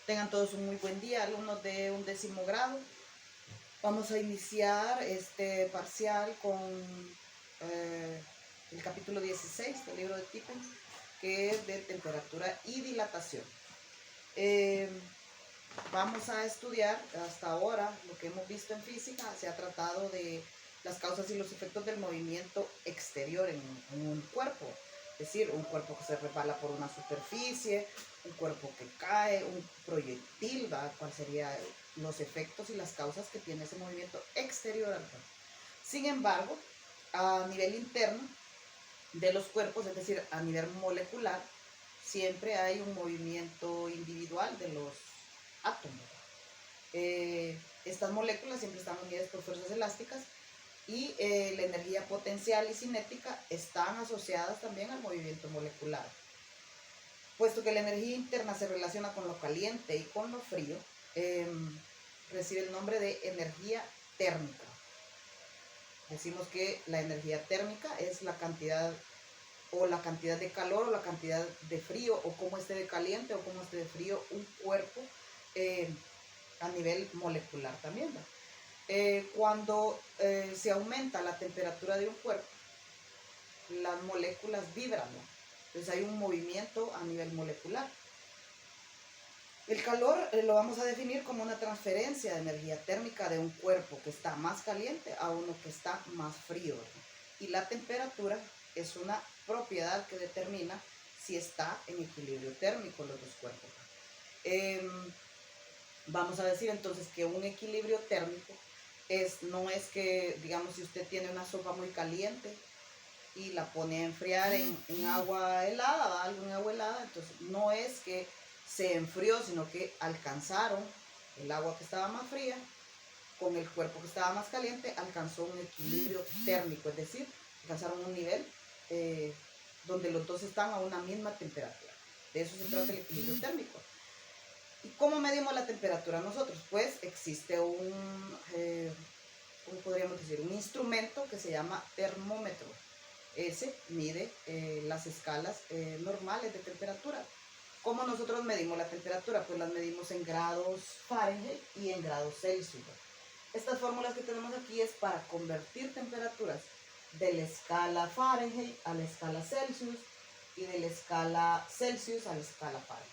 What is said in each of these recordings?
Tengan todos un muy buen día, alumnos de 11º grado. Vamos a iniciar este parcial con el capítulo 16 del libro de Tipping, que es de temperatura y dilatación. Vamos a estudiar hasta ahora lo que hemos visto en física. Se ha tratado de las causas y los efectos del movimiento exterior en un cuerpo. Es decir, un cuerpo que se resbala por una superficie, un cuerpo que cae, un proyectil, ¿verdad? ¿Cuáles serían los efectos y las causas que tiene ese movimiento exterior al cuerpo? Sin embargo, a nivel interno de los cuerpos, es decir, a nivel molecular, siempre hay un movimiento individual de los átomos. Estas moléculas siempre están unidas por fuerzas elásticas y la energía potencial y cinética están asociadas también al movimiento molecular. Puesto que la energía interna se relaciona con lo caliente y con lo frío, recibe el nombre de energía térmica. Decimos que la energía térmica es la cantidad de calor o la cantidad de frío, o cómo esté de caliente o cómo esté de frío un cuerpo a nivel molecular también, ¿verdad? Cuando se aumenta la temperatura de un cuerpo, las moléculas vibran, ¿no? Entonces hay un movimiento a nivel molecular. El calor lo vamos a definir como una transferencia de energía térmica de un cuerpo que está más caliente a uno que está más frío, ¿verdad? Y la temperatura es una propiedad que determina si está en equilibrio térmico los dos cuerpos. Vamos a decir entonces que un equilibrio térmico no es que, digamos, si usted tiene una sopa muy caliente y la pone a enfriar en agua helada, algo en agua helada, entonces no es que se enfrió, sino que alcanzaron el agua que estaba más fría con el cuerpo que estaba más caliente, alcanzó un equilibrio térmico, es decir, alcanzaron un nivel donde los dos están a una misma temperatura. De eso se trata el equilibrio térmico. ¿Y cómo medimos la temperatura nosotros? Pues existe ¿cómo podríamos decir? Un instrumento que se llama termómetro. Ese mide las escalas normales de temperatura. ¿Cómo nosotros medimos la temperatura? Pues las medimos en grados Fahrenheit y en grados Celsius. Estas fórmulas que tenemos aquí es para convertir temperaturas de la escala Fahrenheit a la escala Celsius y de la escala Celsius a la escala Fahrenheit.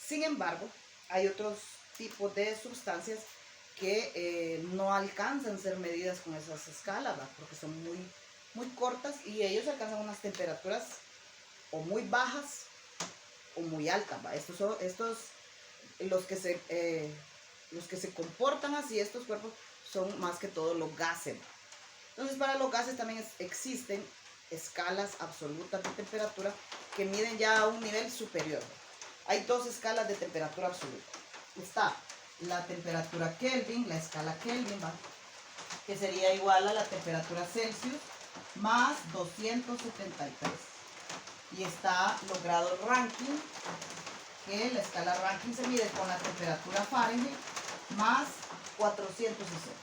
Sin embargo, hay otros tipos de sustancias que no alcanzan a ser medidas con esas escalas, ¿verdad? Porque son muy cortas y ellos alcanzan unas temperaturas o muy bajas o muy altas, ¿va? Los que se comportan así, estos cuerpos, son más que todo los gases, ¿va? Entonces, para los gases también existen escalas absolutas de temperatura que miden ya a un nivel superior. Hay dos escalas de temperatura absoluta. Está la temperatura Kelvin, la escala Kelvin, ¿va? Que sería igual a la temperatura Celsius más 273. Y está los grados Rankine, que la escala Rankine se mide con la temperatura Fahrenheit más 460.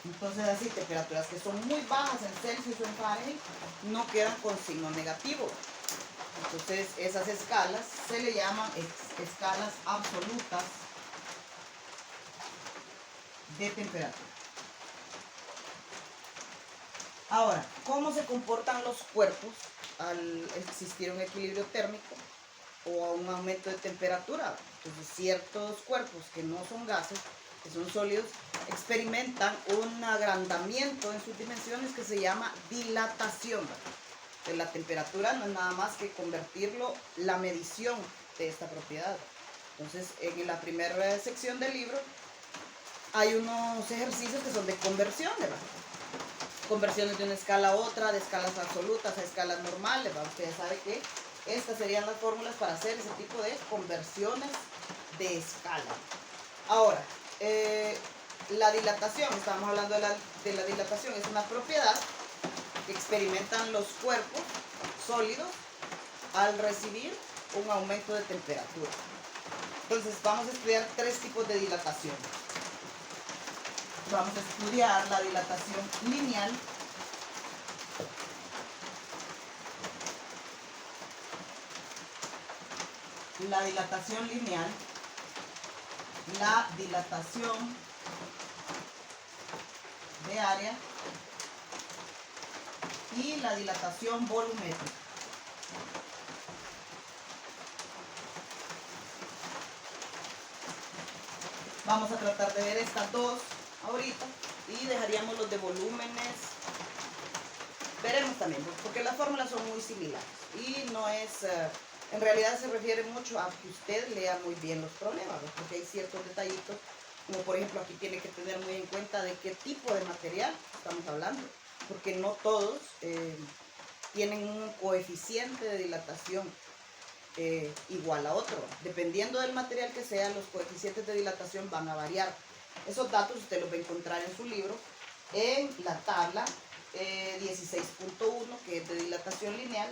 Entonces así, temperaturas que son muy bajas en Celsius o en Fahrenheit no quedan con signo negativo. Entonces esas escalas se le llaman escalas absolutas de temperatura. Ahora, ¿cómo se comportan los cuerpos al existir un equilibrio térmico o a un aumento de temperatura? Entonces ciertos cuerpos que no son gases, que son sólidos, experimentan un agrandamiento en sus dimensiones que se llama dilatación. De la temperatura no es nada más que convertirlo, la medición de esta propiedad. Entonces, en la primera sección del libro hay unos ejercicios que son de conversión, ¿verdad? Conversiones de una escala a otra, de escalas absolutas a escalas normales, ¿verdad? Usted ya sabe que estas serían las fórmulas para hacer ese tipo de conversiones de escala. Ahora, la dilatación, estábamos hablando de la dilatación, es una propiedad que experimentan los cuerpos sólidos al recibir un aumento de temperatura. Entonces vamos a estudiar tres tipos de dilatación. Vamos a estudiar la dilatación lineal, la dilatación de área y la dilatación volumétrica. Vamos a tratar de ver estas dos ahorita y dejaríamos los de volúmenes. Veremos también, porque las fórmulas son muy similares y no es, en realidad se refiere mucho a que usted lea muy bien los problemas, ¿no? Porque hay ciertos detallitos, como por ejemplo aquí tiene que tener muy en cuenta de qué tipo de material estamos hablando, porque no todos tienen un coeficiente de dilatación igual a otro. Dependiendo del material que sea, los coeficientes de dilatación van a variar. Esos datos usted los va a encontrar en su libro, en la tabla 16.1, que es de dilatación lineal.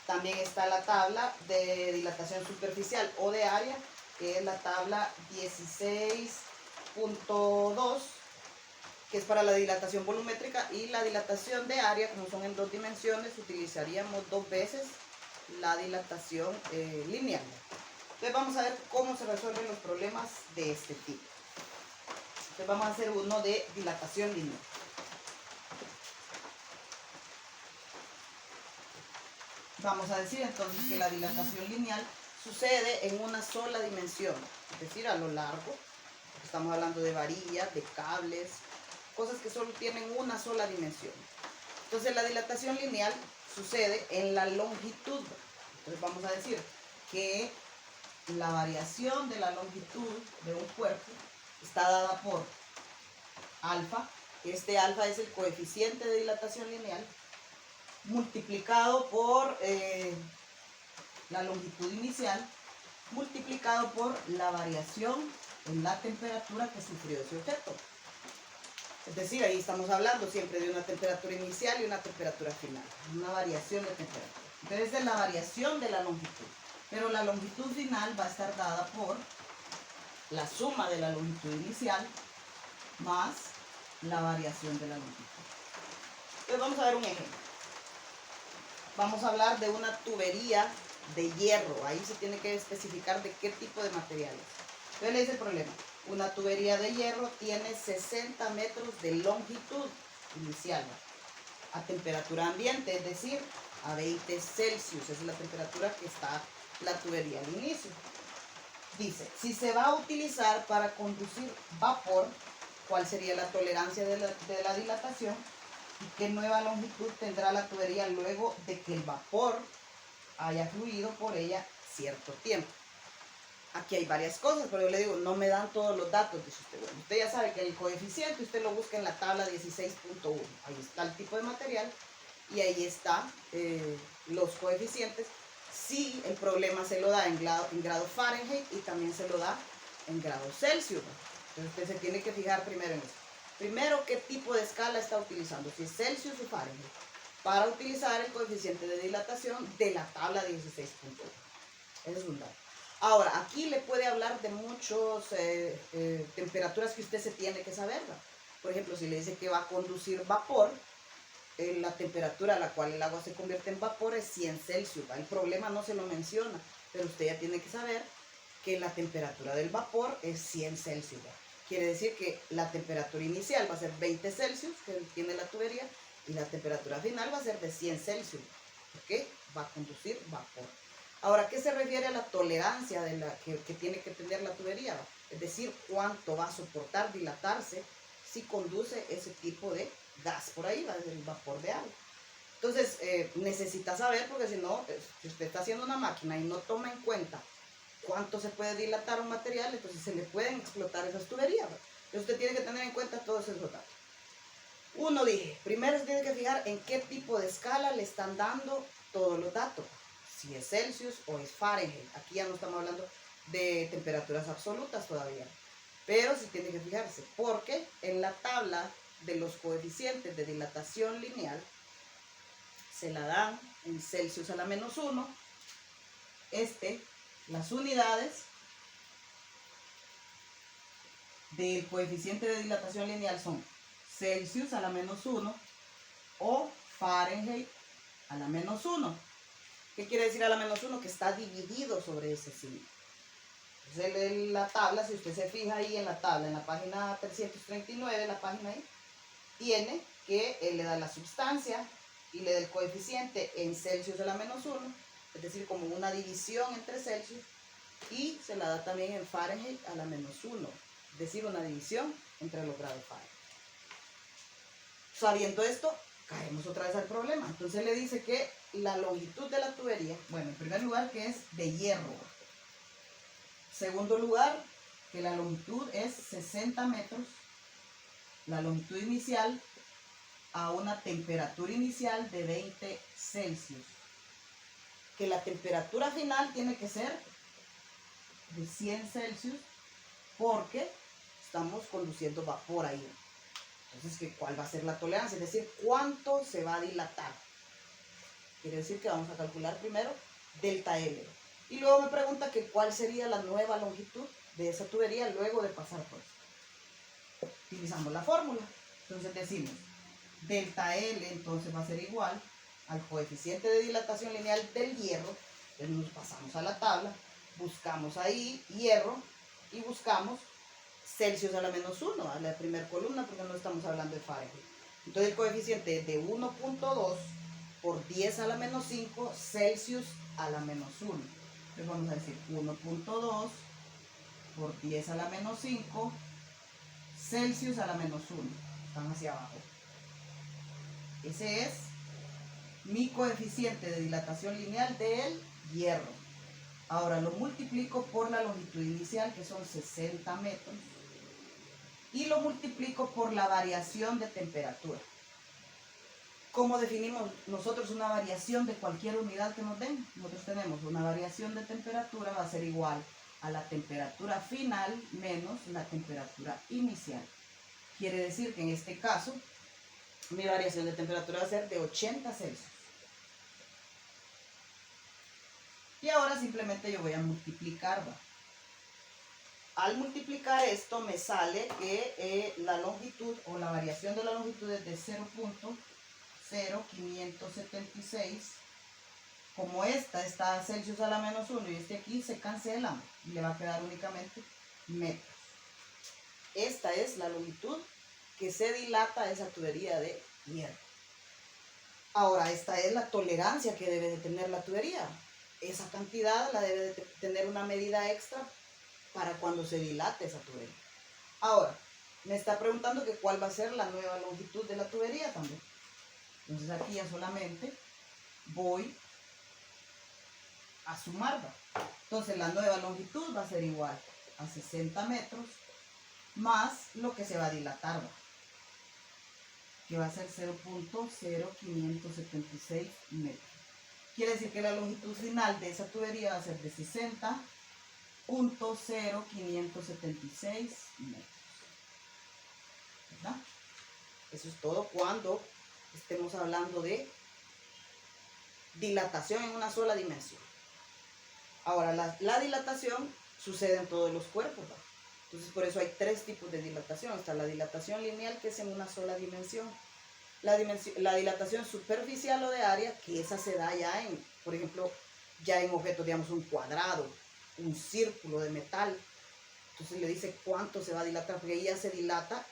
También está la tabla de dilatación superficial o de área, que es la tabla 16.2, que es para la dilatación volumétrica, y la dilatación de área, como son en 2 dimensiones, utilizaríamos 2 veces la dilatación lineal. Entonces vamos a ver cómo se resuelven los problemas de este tipo. Entonces vamos a hacer uno de dilatación lineal. Vamos a decir entonces que la dilatación lineal sucede en una sola dimensión, es decir, a lo largo. Estamos hablando de varillas, de cables, cosas que solo tienen una sola dimensión. Entonces la dilatación lineal sucede en la longitud. Entonces vamos a decir que la variación de la longitud de un cuerpo está dada por alfa. Este alfa es el coeficiente de dilatación lineal multiplicado por la longitud inicial, multiplicado por la variación en la temperatura que sufrió ese objeto. Es decir, ahí estamos hablando siempre de una temperatura inicial y una temperatura final, una variación de temperatura. Entonces es la variación de la longitud, pero la longitud final va a estar dada por la suma de la longitud inicial más la variación de la longitud. Entonces vamos a ver un ejemplo. Vamos a hablar de una tubería de hierro. Ahí se tiene que especificar de qué tipo de material es. Entonces le dice el problema. Una tubería de hierro tiene 60 metros de longitud inicial a temperatura ambiente, es decir, a 20 Celsius. Esa es la temperatura que está la tubería al inicio. Dice, si se va a utilizar para conducir vapor, ¿cuál sería la tolerancia de la dilatación? ¿Y qué nueva longitud tendrá la tubería luego de que el vapor haya fluido por ella cierto tiempo? Aquí hay varias cosas, pero yo le digo, no me dan todos los datos, dice usted. Bueno, usted ya sabe que el coeficiente usted lo busca en la tabla 16.1. Ahí está el tipo de material y ahí está los coeficientes. Si el problema se lo da en grado Fahrenheit y también se lo da en grado Celsius. Entonces usted se tiene que fijar primero en eso. Primero, ¿qué tipo de escala está utilizando? Si es Celsius o Fahrenheit. Para utilizar el coeficiente de dilatación de la tabla 16.1. Ese es un dato. Ahora, aquí le puede hablar de muchas temperaturas que usted se tiene que saber. Por ejemplo, si le dice que va a conducir vapor, la temperatura a la cual el agua se convierte en vapor es 100 Celsius. El problema no se lo menciona, pero usted ya tiene que saber que la temperatura del vapor es 100 Celsius. Quiere decir que la temperatura inicial va a ser 20 Celsius, que tiene la tubería, y la temperatura final va a ser de 100 Celsius, porque va a conducir vapor. Ahora, ¿qué se refiere a la tolerancia que tiene que tener la tubería? Es decir, cuánto va a soportar dilatarse si conduce ese tipo de gas por ahí, va a ser el vapor de agua. Entonces, necesita saber, porque si no, si usted está haciendo una máquina y no toma en cuenta cuánto se puede dilatar un material, entonces se le pueden explotar esas tuberías. Entonces usted tiene que tener en cuenta todos esos datos. Uno, dije, primero se tiene que fijar en qué tipo de escala le están dando todos los datos. Si es Celsius o es Fahrenheit. Aquí ya no estamos hablando de temperaturas absolutas todavía. Pero sí tiene que fijarse, porque en la tabla de los coeficientes de dilatación lineal se la dan en Celsius a la menos 1. Las unidades del coeficiente de dilatación lineal son Celsius a la menos 1 o Fahrenheit a la menos 1. ¿Qué quiere decir a la menos 1? Que está dividido sobre ese signo. Entonces la tabla, si usted se fija ahí en la tabla, en la página 339, la página ahí, tiene que él le da la sustancia y le da el coeficiente en Celsius a la -1, es decir, como una división entre Celsius, y se la da también en Fahrenheit a la -1, es decir, una división entre los grados Fahrenheit. Sabiendo esto, caemos otra vez al problema. Entonces le dice que la longitud de la tubería, bueno, en primer lugar que es de hierro. Segundo lugar, que la longitud es 60 metros, la longitud inicial a una temperatura inicial de 20 Celsius. Que la temperatura final tiene que ser de 100 Celsius porque estamos conduciendo vapor ahí. Entonces, ¿cuál va a ser la tolerancia? Es decir, ¿cuánto se va a dilatar? Quiere decir que vamos a calcular primero delta L. Y luego me pregunta que cuál sería la nueva longitud de esa tubería luego de pasar por esto. Utilizamos la fórmula. Entonces decimos, delta L entonces va a ser igual al coeficiente de dilatación lineal del hierro. Entonces nos pasamos a la tabla, buscamos ahí hierro y buscamos Celsius a la -1, a la primera columna, porque no estamos hablando de Fahrenheit. Entonces el coeficiente es de 1.2 por 10 a la -5 Celsius a la -1. Entonces vamos a decir 1.2 por 10 a la -5 Celsius a la -1. Están hacia abajo. Ese es mi coeficiente de dilatación lineal del hierro. Ahora lo multiplico por la longitud inicial, que son 60 metros, y lo multiplico por la variación de temperatura. ¿Cómo definimos nosotros una variación de cualquier unidad que nos den? Nosotros tenemos una variación de temperatura, va a ser igual a la temperatura final menos la temperatura inicial. Quiere decir que en este caso, mi variación de temperatura va a ser de 80 Celsius. Y ahora simplemente yo voy a multiplicar. Al multiplicar esto me sale que la longitud o la variación de la longitud es de 0.0576. Como esta está a Celsius a la -1 y este aquí se cancelan y le va a quedar únicamente metros. Esta es la longitud que se dilata esa tubería de hierro. Ahora, esta es la tolerancia que debe de tener la tubería. Esa cantidad la debe de tener una medida extra para cuando se dilate esa tubería. Ahora, me está preguntando que cuál va a ser la nueva longitud de la tubería también. Entonces aquí ya solamente voy a sumar. Entonces la nueva longitud va a ser igual a 60 metros más lo que se va a dilatar, que va a ser 0.0576 metros. Quiere decir que la longitud final de esa tubería va a ser de 60.0576 metros. ¿Verdad? Eso es todo cuando estemos hablando de dilatación en una sola dimensión. Ahora, la dilatación sucede en todos los cuerpos, ¿verdad? Entonces, por eso hay tres tipos de dilatación. Está la dilatación lineal, que es en una sola dimensión. La dilatación superficial o de área, que esa se da ya en, por ejemplo, ya en objetos, digamos, un cuadrado, un círculo de metal. Entonces le dice cuánto se va a dilatar, porque ella se dilata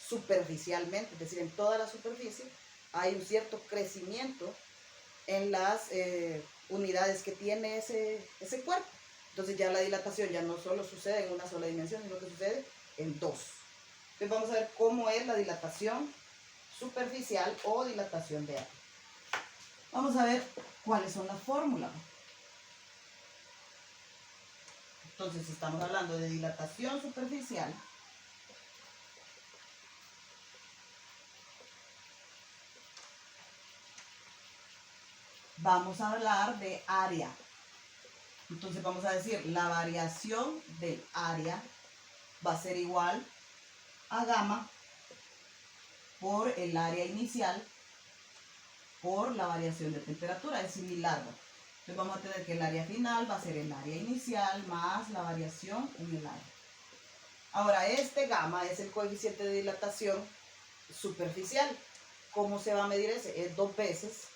superficialmente, es decir, en toda la superficie hay un cierto crecimiento en las unidades que tiene ese cuerpo. Entonces ya la dilatación ya no solo sucede en una sola dimensión, sino que sucede en dos. Entonces vamos a ver cómo es la dilatación superficial o dilatación de área. Vamos a ver cuáles son las fórmulas. Entonces, si estamos hablando de dilatación superficial, vamos a hablar de área. Entonces vamos a decir, la variación del área va a ser igual a gamma por el área inicial por la variación de temperatura, es similar. Entonces vamos a tener que el área final va a ser el área inicial más la variación en el área. Ahora, este gamma es el coeficiente de dilatación superficial. ¿Cómo se va a medir ese? Es 2 veces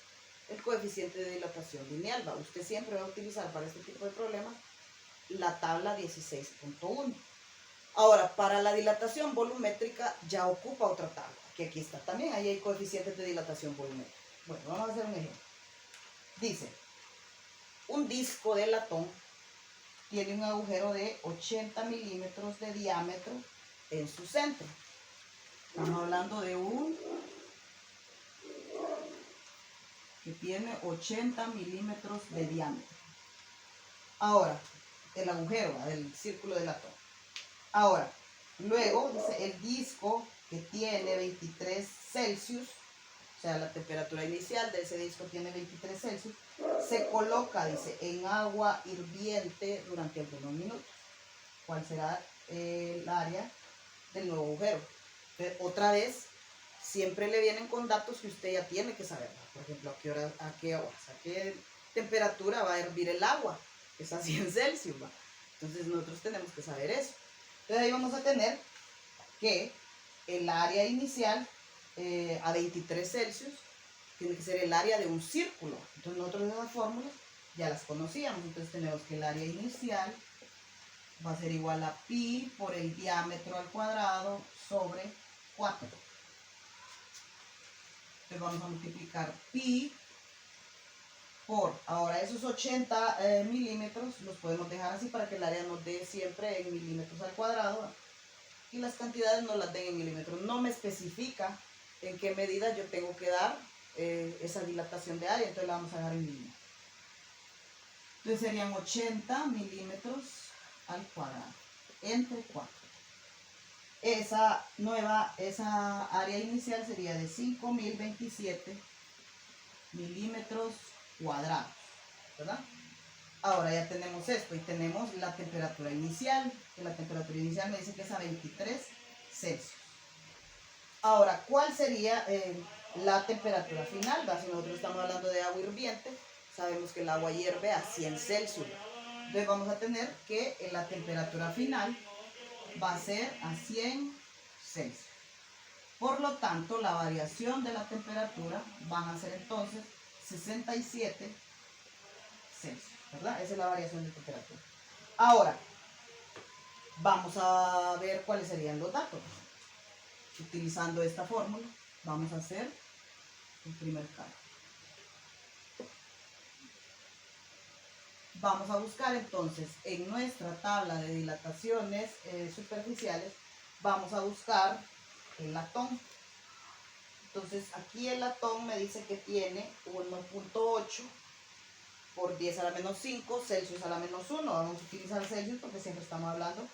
el coeficiente de dilatación lineal. Usted siempre va a utilizar para este tipo de problemas la tabla 16.1. Ahora, para la dilatación volumétrica ya ocupa otra tabla, que aquí está también, ahí hay coeficientes de dilatación volumétrica. Bueno, vamos a hacer un ejemplo. Dice, un disco de latón tiene un agujero de 80 milímetros de diámetro en su centro. Estamos hablando de un que tiene 80 milímetros de diámetro. Ahora, el agujero del círculo de latón. Ahora, luego dice el disco que tiene 23 Celsius, o sea, la temperatura inicial de ese disco tiene 23 Celsius, se coloca, dice, en agua hirviente durante algunos minutos. ¿Cuál será el área del nuevo agujero? Entonces, otra vez, siempre le vienen con datos que usted ya tiene que saber. Por ejemplo, a qué temperatura va a hervir el agua. Es a 100 Celsius, ¿va? Entonces nosotros tenemos que saber eso. Entonces ahí vamos a tener que el área inicial a 23 Celsius tiene que ser el área de un círculo. Entonces nosotros esas fórmulas ya las conocíamos. Entonces tenemos que el área inicial va a ser igual a pi por el diámetro al cuadrado sobre 4. Entonces vamos a multiplicar pi por, ahora esos 80 milímetros los podemos dejar así para que el área nos dé siempre en milímetros al cuadrado y las cantidades nos las den en milímetros. No me especifica en qué medida yo tengo que dar esa dilatación de área, entonces la vamos a dejar en milímetros. Entonces serían 80 milímetros al cuadrado entre 4. Esa área inicial sería de 5027 milímetros cuadrados, ¿verdad? Ahora ya tenemos esto y tenemos la temperatura inicial, que la temperatura inicial me dice que es a 23 Celsius. Ahora, ¿cuál sería la temperatura final? Si nosotros estamos hablando de agua hirviente, sabemos que el agua hierve a 100 Celsius. Entonces vamos a tener que la temperatura final va a ser a 100 Celsius. Por lo tanto, la variación de la temperatura van a ser entonces 67 Celsius, ¿verdad? Esa es la variación de temperatura. Ahora, vamos a ver cuáles serían los datos. Utilizando esta fórmula, vamos a hacer el primer cálculo. Vamos a buscar entonces en nuestra tabla de dilataciones superficiales, vamos a buscar el latón. Entonces aquí el latón me dice que tiene 1.8 por 10 a la menos 5 Celsius a la menos 1. Vamos a utilizar Celsius porque siempre estamos hablando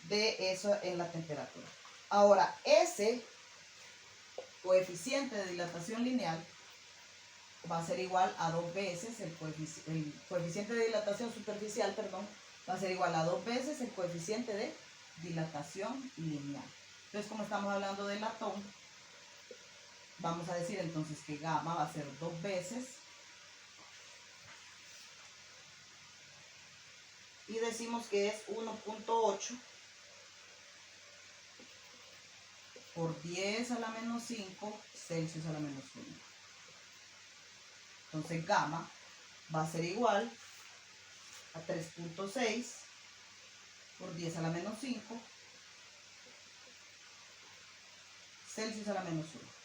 de eso en la temperatura. Ahora, ese coeficiente de dilatación lineal va a ser igual a 2 veces el coeficiente de dilatación superficial, perdón, va a ser igual a 2 veces el coeficiente de dilatación lineal. Entonces, como estamos hablando de latón, vamos a decir entonces que gamma va a ser 2 veces y decimos que es 1.8 por 10 a la menos 5 Celsius a la menos 1. Entonces gamma va a ser igual a 3.6 por 10 a la menos 5 Celsius a la menos 1.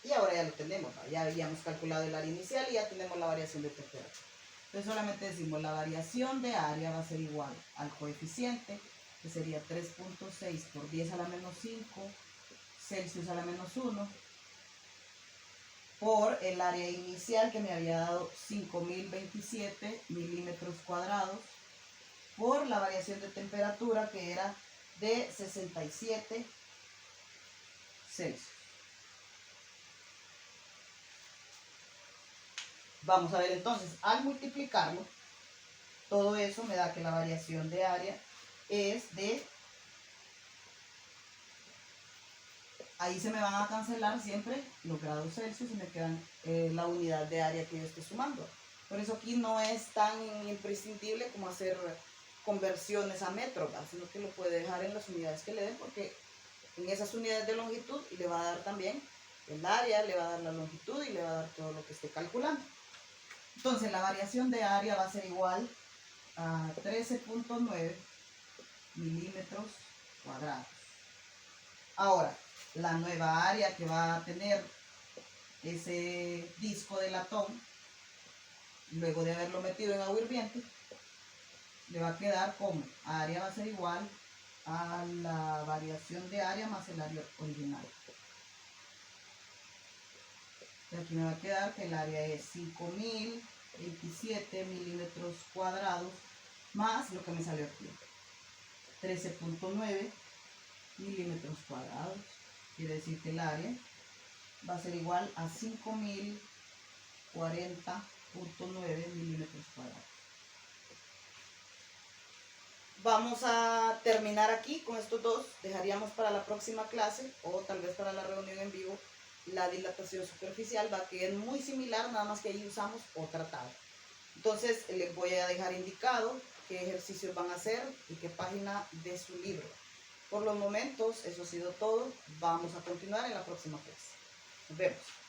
Y ahora ya lo tenemos, ¿no? Ya habíamos calculado el área inicial y ya tenemos la variación de temperatura. Entonces solamente decimos la variación de área va a ser igual al coeficiente, que sería 3.6 por 10 a la menos 5 Celsius a la menos 1, por el área inicial que me había dado 5027 milímetros cuadrados, por la variación de temperatura que era de 67 Celsius. Vamos a ver entonces, al multiplicarlo, todo eso me da que la variación de área es de, ahí se me van a cancelar siempre los grados Celsius y me quedan la unidad de área que yo estoy sumando. Por eso aquí no es tan imprescindible como hacer conversiones a metros, sino que lo puede dejar en las unidades que le den, porque en esas unidades de longitud le va a dar también el área, le va a dar la longitud y le va a dar todo lo que esté calculando. Entonces la variación de área va a ser igual a 13.9 milímetros cuadrados. Ahora, la nueva área que va a tener ese disco de latón, luego de haberlo metido en agua hirviente, le va a quedar como área va a ser igual a la variación de área más el área original. Y aquí me va a quedar que el área es 5027 milímetros cuadrados más lo que me salió aquí, 13.9 milímetros cuadrados. Quiere decir que el área va a ser igual a 5040.9 milímetros cuadrados. Vamos a terminar aquí con estos dos. Dejaríamos para la próxima clase o tal vez para la reunión en vivo la dilatación superficial, va, que es muy similar, nada más que ahí usamos otra tabla. Entonces les voy a dejar indicado qué ejercicios van a hacer y qué página de su libro. Por los momentos, eso ha sido todo. Vamos a continuar en la próxima clase. Nos vemos.